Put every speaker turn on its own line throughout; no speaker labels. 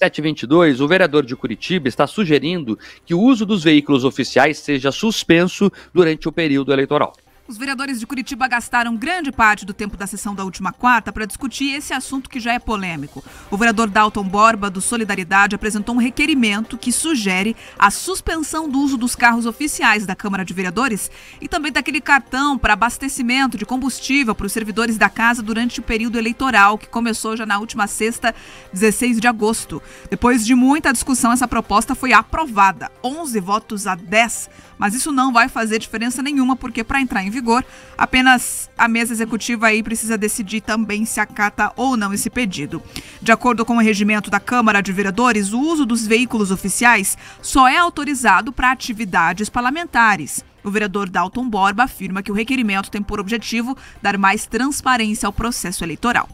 7h22, o vereador de Curitiba está sugerindo que o uso dos veículos oficiais seja suspenso durante o período eleitoral.
Os vereadores de Curitiba gastaram grande parte do tempo da sessão da última quarta para discutir esse assunto que já é polêmico. O vereador Dalton Borba, do Solidariedade, apresentou um requerimento que sugere a suspensão do uso dos carros oficiais da Câmara de Vereadores e também daquele cartão para abastecimento de combustível para os servidores da casa durante o período eleitoral, que começou já na última sexta, 16 de agosto. Depois de muita discussão, essa proposta foi aprovada, 11 votos a 10, mas isso não vai fazer diferença nenhuma, porque para entrar em vigor, apenas a mesa executiva aí precisa decidir também se acata ou não esse pedido. De acordo com o regimento da Câmara de Vereadores, o uso dos veículos oficiais só é autorizado para atividades parlamentares. O vereador Dalton Borba afirma que o requerimento tem por objetivo dar mais transparência ao processo eleitoral.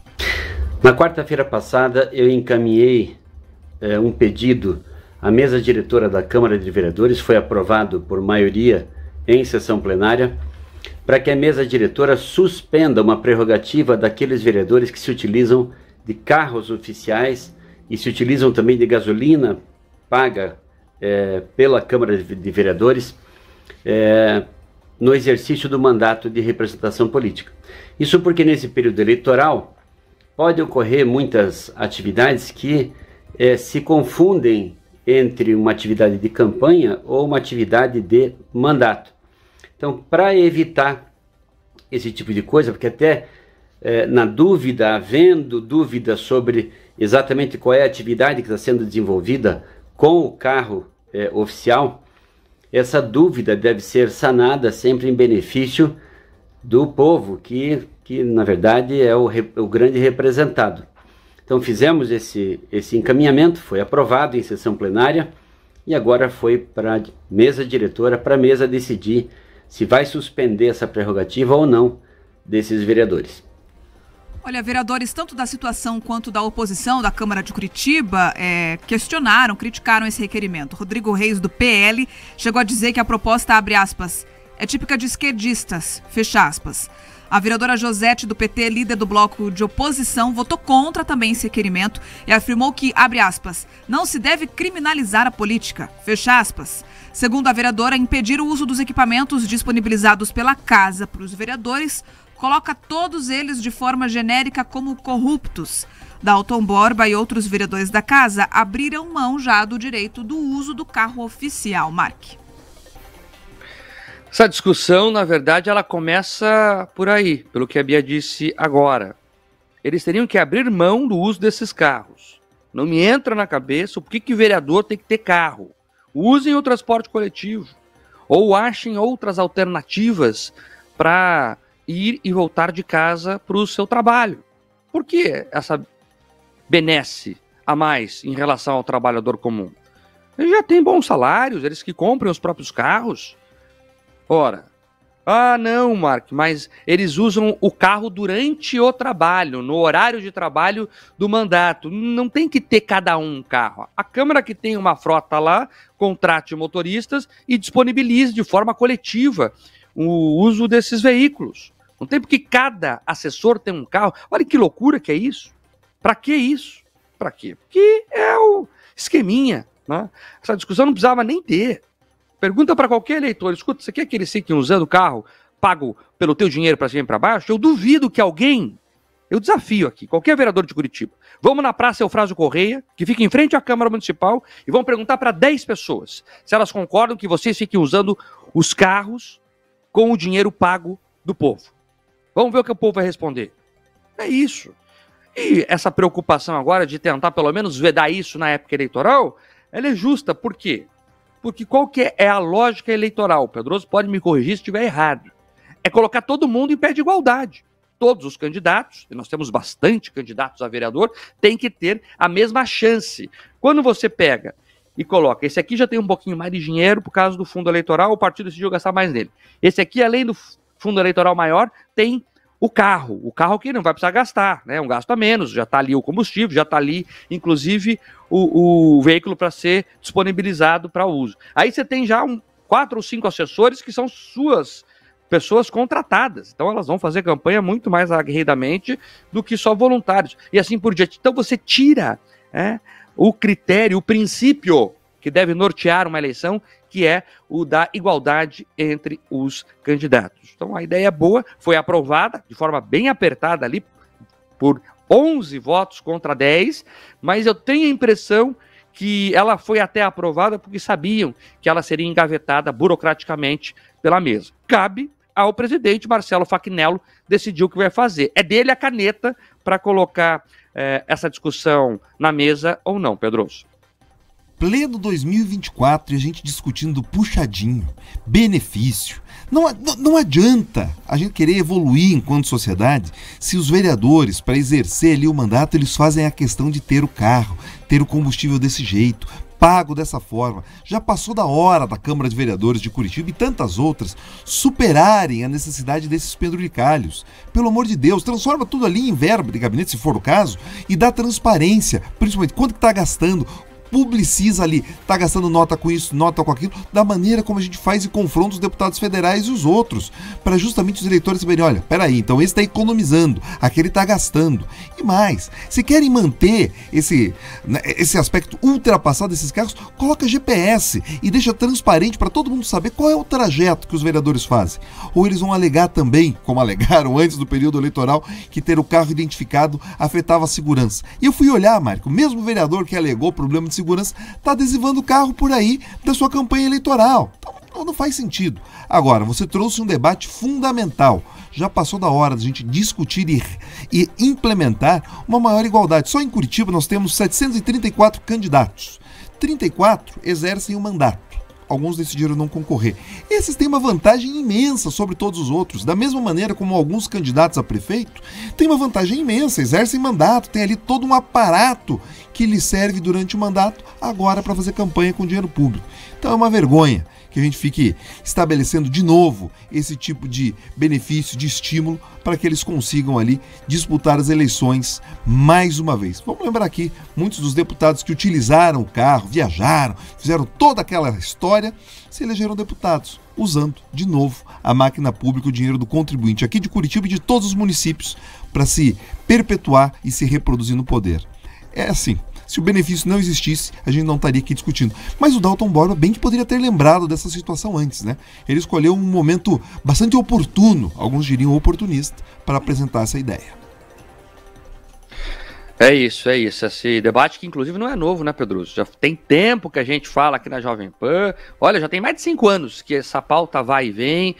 Na quarta-feira passada, eu encaminhei um pedido à mesa diretora da Câmara de Vereadores, foi aprovado por maioria em sessão plenária, para que a mesa diretora suspenda uma prerrogativa daqueles vereadores que se utilizam de carros oficiais e se utilizam também de gasolina paga pela Câmara de Vereadores no exercício do mandato de representação política. Isso porque nesse período eleitoral pode ocorrer muitas atividades que se confundem entre uma atividade de campanha ou uma atividade de mandato. Então, para evitar esse tipo de coisa, porque até na dúvida, havendo dúvida sobre exatamente qual é a atividade que está sendo desenvolvida com o carro oficial, essa dúvida deve ser sanada sempre em benefício do povo, que na verdade é o grande representado. Então fizemos esse encaminhamento, foi aprovado em sessão plenária e agora foi para a mesa diretora, para a mesa decidir se vai suspender essa prerrogativa ou não desses vereadores.
Olha, vereadores tanto da situação quanto da oposição da Câmara de Curitiba criticaram esse requerimento. Rodrigo Reis, do PL, chegou a dizer que a proposta, abre aspas, é típica de esquerdistas, fecha aspas. A vereadora Josete, do PT, líder do bloco de oposição, votou contra também esse requerimento e afirmou que, abre aspas, não se deve criminalizar a política, fecha aspas. Segundo a vereadora, impedir o uso dos equipamentos disponibilizados pela casa para os vereadores coloca todos eles de forma genérica como corruptos. Dalton Borba e outros vereadores da casa abriram mão já do direito do uso do carro oficial. Mark.
Essa discussão, na verdade, ela começa por aí, pelo que a Bia disse agora. Eles teriam que abrir mão do uso desses carros. Não me entra na cabeça por que vereador tem que ter carro. Usem o transporte coletivo. Ou achem outras alternativas para ir e voltar de casa para o seu trabalho. Por que essa benesse a mais em relação ao trabalhador comum? Eles já têm bons salários, eles que comprem os próprios carros. Ora, não, Mark, mas eles usam o carro durante o trabalho, no horário de trabalho do mandato. Não tem que ter cada um carro. A Câmara que tem uma frota lá, contrate motoristas e disponibilize de forma coletiva o uso desses veículos. Não tem porque cada assessor tem um carro. Olha que loucura que é isso. Para que isso? Para quê? Porque é o esqueminha, né? Essa discussão não precisava nem ter. Pergunta para qualquer eleitor, escuta, você quer que eles fiquem usando o carro pago pelo teu dinheiro para cima e para baixo? Eu duvido que alguém, eu desafio aqui, qualquer vereador de Curitiba, vamos na Praça Eufrásio Correia, que fica em frente à Câmara Municipal, e vamos perguntar para 10 pessoas se elas concordam que vocês fiquem usando os carros com o dinheiro pago do povo. Vamos ver o que o povo vai responder. É isso. E essa preocupação agora de tentar pelo menos vedar isso na época eleitoral, ela é justa. Por quê? Porque qual que é a lógica eleitoral? O Pedroso pode me corrigir se estiver errado. É colocar todo mundo em pé de igualdade. Todos os candidatos, e nós temos bastante candidatos a vereador, têm que ter a mesma chance. Quando você pega e coloca, esse aqui já tem um pouquinho mais de dinheiro por causa do fundo eleitoral, o partido decidiu gastar mais nele. Esse aqui, além do fundo eleitoral maior, tem o carro que não vai precisar gastar, né? Um gasto a menos, já está ali o combustível, já está ali, inclusive, o veículo para ser disponibilizado para uso. Aí você tem já 4 ou 5 assessores que são suas pessoas contratadas, então elas vão fazer campanha muito mais aguerridamente do que só voluntários, e assim por diante. Então você tira o critério, o princípio que deve nortear uma eleição, que é o da igualdade entre os candidatos. Então a ideia é boa, foi aprovada de forma bem apertada ali, por 11 votos contra 10, mas eu tenho a impressão que ela foi até aprovada porque sabiam que ela seria engavetada burocraticamente pela mesa. Cabe ao presidente Marcelo Facchinnello decidir o que vai fazer. É dele a caneta para colocar essa discussão na mesa ou não, Pedroso.
Pleno 2024 e a gente discutindo puxadinho, benefício. Não adianta a gente querer evoluir enquanto sociedade se os vereadores, para exercer ali o mandato, eles fazem a questão de ter o carro, ter o combustível desse jeito, pago dessa forma. Já passou da hora da Câmara de Vereadores de Curitiba e tantas outras superarem a necessidade desses penduricalhos. Pelo amor de Deus, transforma tudo ali em verba de gabinete, se for o caso, e dá transparência, principalmente quanto que está gastando. Publiciza ali, tá gastando nota com isso, nota com aquilo, da maneira como a gente faz e confronta os deputados federais e os outros, para justamente os eleitores saberem, olha, peraí, então esse está economizando, aquele está gastando. E mais, se querem manter esse aspecto ultrapassado desses carros, coloca GPS e deixa transparente para todo mundo saber qual é o trajeto que os vereadores fazem. Ou eles vão alegar também, como alegaram antes do período eleitoral, que ter o carro identificado afetava a segurança. E eu fui olhar, Marco, o mesmo vereador que alegou problema de segurança está adesivando o carro por aí da sua campanha eleitoral. Então não faz sentido. Agora, você trouxe um debate fundamental. Já passou da hora da gente discutir e implementar uma maior igualdade. Só em Curitiba nós temos 734 candidatos. 34 exercem o mandato. Alguns decidiram não concorrer. Esses têm uma vantagem imensa sobre todos os outros. Da mesma maneira como alguns candidatos a prefeito têm uma vantagem imensa, exercem mandato, tem ali todo um aparato que lhes serve durante o mandato, agora para fazer campanha com dinheiro público. Então é uma vergonha que a gente fique estabelecendo de novo esse tipo de benefício, de estímulo, para que eles consigam ali disputar as eleições mais uma vez. Vamos lembrar aqui, muitos dos deputados que utilizaram o carro, viajaram, fizeram toda aquela história, se elegeram deputados, usando de novo a máquina pública, o dinheiro do contribuinte aqui de Curitiba e de todos os municípios, para se perpetuar e se reproduzir no poder. É assim. Se o benefício não existisse, a gente não estaria aqui discutindo. Mas o Dalton Borba bem que poderia ter lembrado dessa situação antes, né? Ele escolheu um momento bastante oportuno, alguns diriam oportunista, para apresentar essa ideia.
É isso. Esse debate que inclusive não é novo, né, Pedroso? Já tem tempo que a gente fala aqui na Jovem Pan. Olha, já tem mais de 5 anos que essa pauta vai e vem.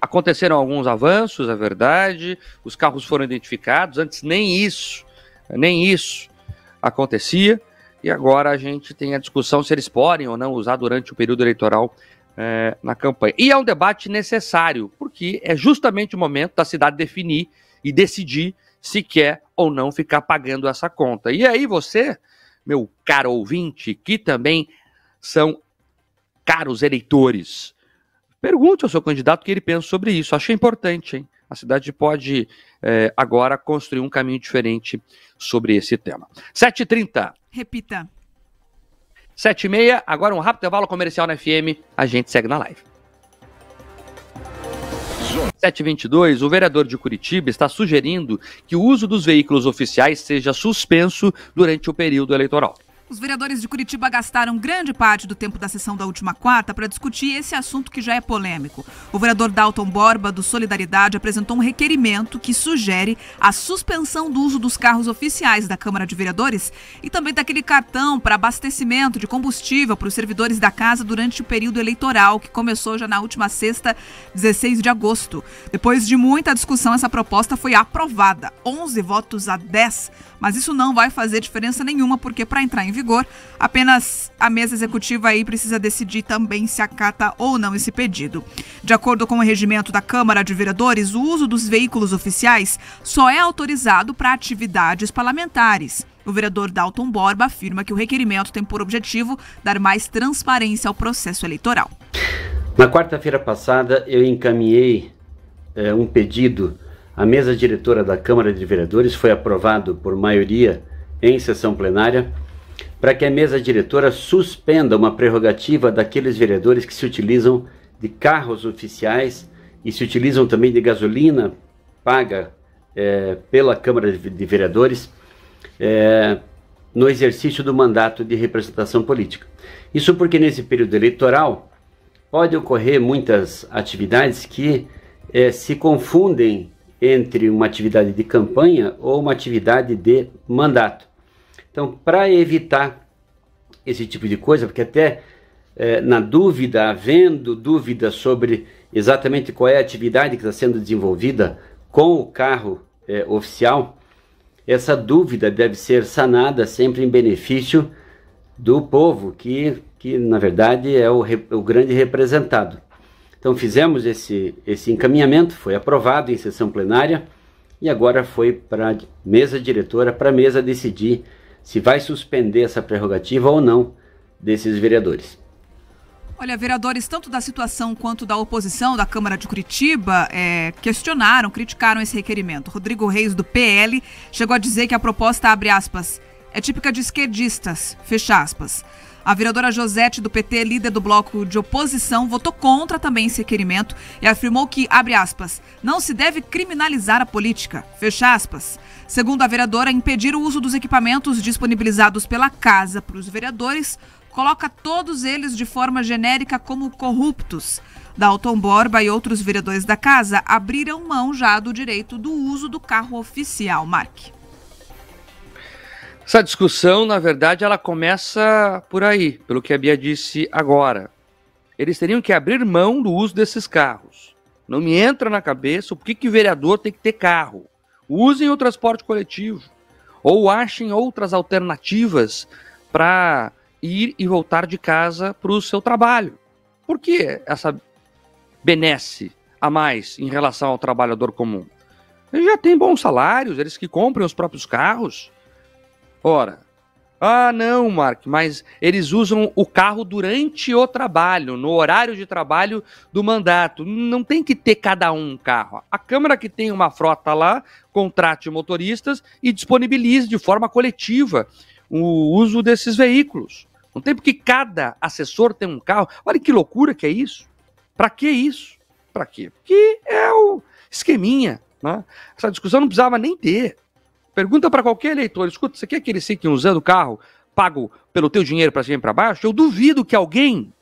Aconteceram alguns avanços, é verdade. Os carros foram identificados. Antes nem isso acontecia, e agora a gente tem a discussão se eles podem ou não usar durante o período eleitoral na campanha. E é um debate necessário, porque é justamente o momento da cidade definir e decidir se quer ou não ficar pagando essa conta. E aí você, meu caro ouvinte, que também são caros eleitores, pergunte ao seu candidato o que ele pensa sobre isso. Achei importante, hein? A cidade pode agora construir um caminho diferente sobre esse tema. 7h30.
Repita.
7h30, agora um rápido intervalo comercial na FM, a gente segue na live. 7h22, o vereador de Curitiba está sugerindo que o uso dos veículos oficiais seja suspenso durante o período eleitoral.
Os vereadores de Curitiba gastaram grande parte do tempo da sessão da última quarta para discutir esse assunto que já é polêmico. O vereador Dalton Borba, do Solidariedade, apresentou um requerimento que sugere a suspensão do uso dos carros oficiais da Câmara de Vereadores e também daquele cartão para abastecimento de combustível para os servidores da casa durante o período eleitoral, que começou já na última sexta, 16 de agosto. Depois de muita discussão, essa proposta foi aprovada, 11 votos a 10, mas isso não vai fazer diferença nenhuma, porque para entrar em vigor, apenas a mesa executiva aí precisa decidir também se acata ou não esse pedido. De acordo com o regimento da Câmara de Vereadores, o uso dos veículos oficiais só é autorizado para atividades parlamentares. O vereador Dalton Borba afirma que o requerimento tem por objetivo dar mais transparência ao processo eleitoral.
Na quarta-feira passada, eu encaminhei um pedido à mesa diretora da Câmara de Vereadores, foi aprovado por maioria em sessão plenária, para que a mesa diretora suspenda uma prerrogativa daqueles vereadores que se utilizam de carros oficiais e se utilizam também de gasolina paga pela Câmara de Vereadores no exercício do mandato de representação política. Isso porque nesse período eleitoral pode ocorrer muitas atividades que se confundem entre uma atividade de campanha ou uma atividade de mandato. Então, para evitar esse tipo de coisa, porque até na dúvida, havendo dúvida sobre exatamente qual é a atividade que está sendo desenvolvida com o carro oficial, essa dúvida deve ser sanada sempre em benefício do povo, que na verdade é o grande representado. Então fizemos esse encaminhamento, foi aprovado em sessão plenária e agora foi para a mesa diretora, para a mesa decidir se vai suspender essa prerrogativa ou não desses vereadores.
Olha, vereadores tanto da situação quanto da oposição da Câmara de Curitiba criticaram esse requerimento. Rodrigo Reis, do PL, chegou a dizer que a proposta, abre aspas, é típica de esquerdistas, fecha aspas. A vereadora Josete, do PT, líder do bloco de oposição, votou contra também esse requerimento e afirmou que, abre aspas, não se deve criminalizar a política, fecha aspas. Segundo a vereadora, impedir o uso dos equipamentos disponibilizados pela casa para os vereadores coloca todos eles de forma genérica como corruptos. Dalton Borba e outros vereadores da casa abriram mão já do direito do uso do carro oficial. Mark.
Essa discussão, na verdade, ela começa por aí, pelo que a Bia disse agora. Eles teriam que abrir mão do uso desses carros. Não me entra na cabeça por que o vereador tem que ter carro. Usem o transporte coletivo. Ou achem outras alternativas para ir e voltar de casa para o seu trabalho. Por que essa benesse a mais em relação ao trabalhador comum? Eles já têm bons salários, eles que comprem os próprios carros. Ora, não, Mark, mas eles usam o carro durante o trabalho, no horário de trabalho do mandato. Não tem que ter cada um carro. A Câmara que tem uma frota lá, contrate motoristas e disponibilize de forma coletiva o uso desses veículos. Não tem porque cada assessor tem um carro. Olha que loucura que é isso. Para que isso? Para quê? Porque é o esqueminha, né? Essa discussão não precisava nem ter. Pergunta para qualquer eleitor, escuta, você quer que eles fiquem usando o carro pago pelo teu dinheiro para cima e para baixo? Eu duvido que alguém,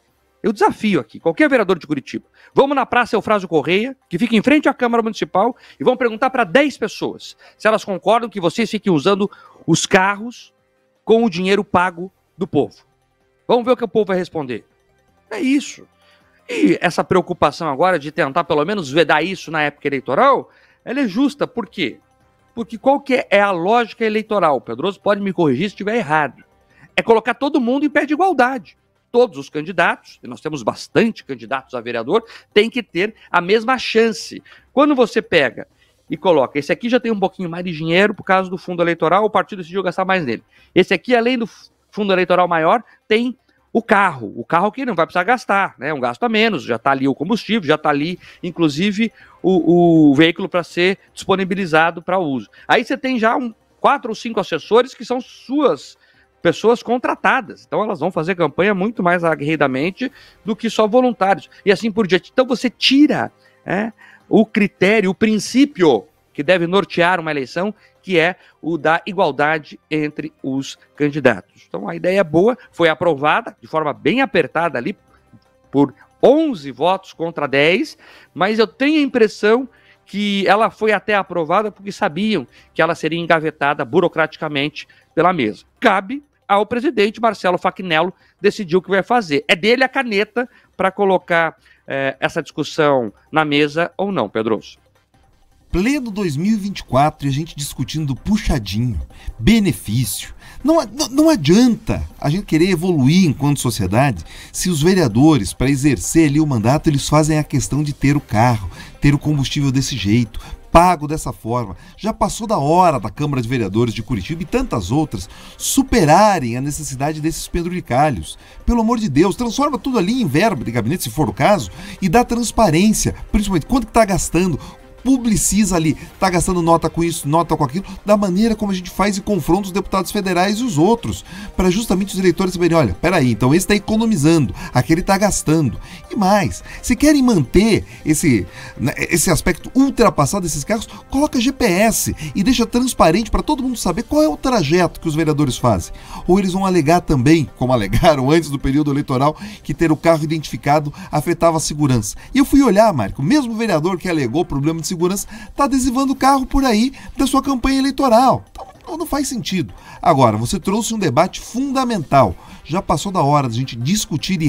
eu desafio aqui, qualquer vereador de Curitiba, vamos na Praça Eufrásio Correia, que fica em frente à Câmara Municipal, e vamos perguntar para 10 pessoas se elas concordam que vocês fiquem usando os carros com o dinheiro pago do povo. Vamos ver o que o povo vai responder. É isso. E essa preocupação agora de tentar pelo menos vedar isso na época eleitoral, ela é justa. Por quê? Porque qual que é a lógica eleitoral? O Pedroso pode me corrigir se estiver errado. É colocar todo mundo em pé de igualdade. Todos os candidatos, e nós temos bastante candidatos a vereador, têm que ter a mesma chance. Quando você pega e coloca, esse aqui já tem um pouquinho mais de dinheiro por causa do fundo eleitoral, o partido decidiu gastar mais nele. Esse aqui, além do fundo eleitoral maior, tem o carro que não vai precisar gastar, né? Um gasto a menos, já está ali o combustível, já está ali, inclusive, o veículo para ser disponibilizado para uso. Aí você tem já 4 ou 5 assessores que são suas pessoas contratadas, então elas vão fazer campanha muito mais aguerridamente do que só voluntários, e assim por diante. Então você tira o critério, o princípio que deve nortear uma eleição, que é o da igualdade entre os candidatos. Então a ideia é boa, foi aprovada de forma bem apertada ali por 11 votos contra 10, mas eu tenho a impressão que ela foi até aprovada porque sabiam que ela seria engavetada burocraticamente pela mesa. Cabe ao presidente Marcelo Facchinnello decidir o que vai fazer. É dele a caneta para colocar essa discussão na mesa ou não, Pedroso.
Pleno 2024 e a gente discutindo puxadinho, benefício. Não adianta a gente querer evoluir enquanto sociedade se os vereadores, para exercer ali o mandato, eles fazem a questão de ter o carro, ter o combustível desse jeito, pago dessa forma. Já passou da hora da Câmara de Vereadores de Curitiba e tantas outras superarem a necessidade desses penduricalhos. Pelo amor de Deus, transforma tudo ali em verba de gabinete, se for o caso, e dá transparência, principalmente quanto que está gastando, publiciza ali, tá gastando nota com isso, nota com aquilo, da maneira como a gente faz e confronta os deputados federais e os outros, para justamente os eleitores saberem, olha, peraí, então esse está economizando, aquele está gastando. E mais, se querem manter esse aspecto ultrapassado desses carros, coloca GPS e deixa transparente para todo mundo saber qual é o trajeto que os vereadores fazem. Ou eles vão alegar também, como alegaram antes do período eleitoral, que ter o carro identificado afetava a segurança. E eu fui olhar, Marco, o mesmo vereador que alegou problema de segurança está adesivando o carro por aí da sua campanha eleitoral. Então não faz sentido. Agora, você trouxe um debate fundamental. Já passou da hora de a gente discutir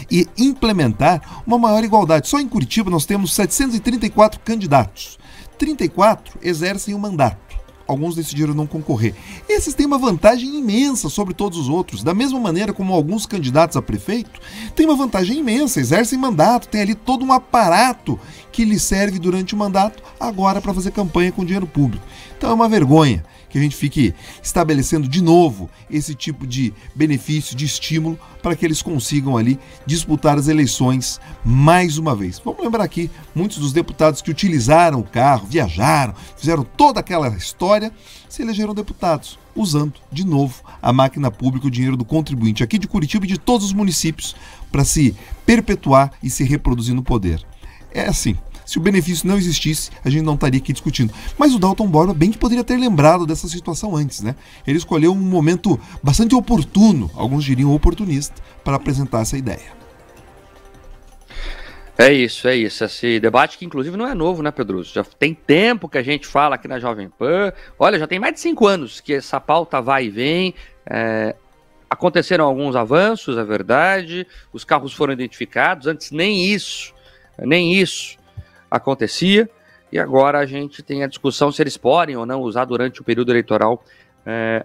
e implementar uma maior igualdade. Só em Curitiba nós temos 734 candidatos. 34 exercem o mandato. Alguns decidiram não concorrer. Esses têm uma vantagem imensa sobre todos os outros. Da mesma maneira como alguns candidatos a prefeito têm uma vantagem imensa, exercem mandato, tem ali todo um aparato que lhes serve durante o mandato, agora para fazer campanha com dinheiro público. Então é uma vergonha que a gente fique estabelecendo de novo esse tipo de benefício, de estímulo, para que eles consigam ali disputar as eleições mais uma vez. Vamos lembrar aqui, muitos dos deputados que utilizaram o carro, viajaram, fizeram toda aquela história, se elegeram deputados, usando de novo a máquina pública, o dinheiro do contribuinte aqui de Curitiba e de todos os municípios, para se perpetuar e se reproduzir no poder. É assim. Se o benefício não existisse, a gente não estaria aqui discutindo. Mas o Dalton Borba bem que poderia ter lembrado dessa situação antes, né? Ele escolheu um momento bastante oportuno, alguns diriam oportunista, para apresentar essa ideia.
É isso. Esse debate que inclusive não é novo, né, Pedroso? Já tem tempo que a gente fala aqui na Jovem Pan. Olha, já tem mais de 5 anos que essa pauta vai e vem. Aconteceram alguns avanços, é verdade. Os carros foram identificados. Antes nem isso acontecia, e agora a gente tem a discussão se eles podem ou não usar durante o período eleitoral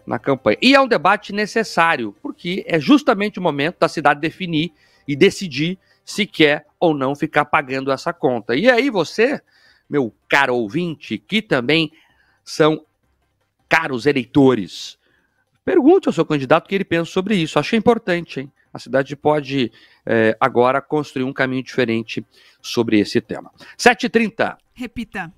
na campanha. E é um debate necessário, porque é justamente o momento da cidade definir e decidir se quer ou não ficar pagando essa conta. E aí você, meu caro ouvinte, que também são caros eleitores, pergunte ao seu candidato o que ele pensa sobre isso. Acho importante, hein? A cidade pode agora construir um caminho diferente sobre esse tema. 7h30.
Repita.